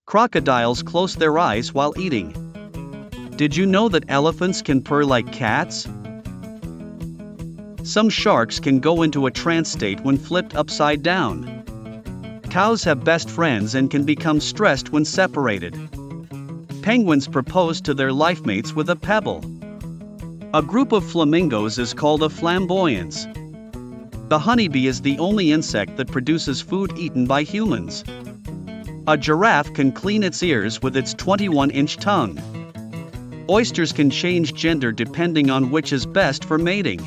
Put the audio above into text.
Crocodiles close their eyes while eating. Did you know that elephants can purr like cats? Some sharks can go into a trance state when flipped upside down. Cows have best friends and can become stressed when separated. Penguins propose to their life mates with a pebble. A group of flamingos is called a flamboyance. The honeybee is the only insect that produces food eaten by humans. A giraffe can clean its ears with its 21-inch tongue. Oysters can change gender depending on which is best for mating.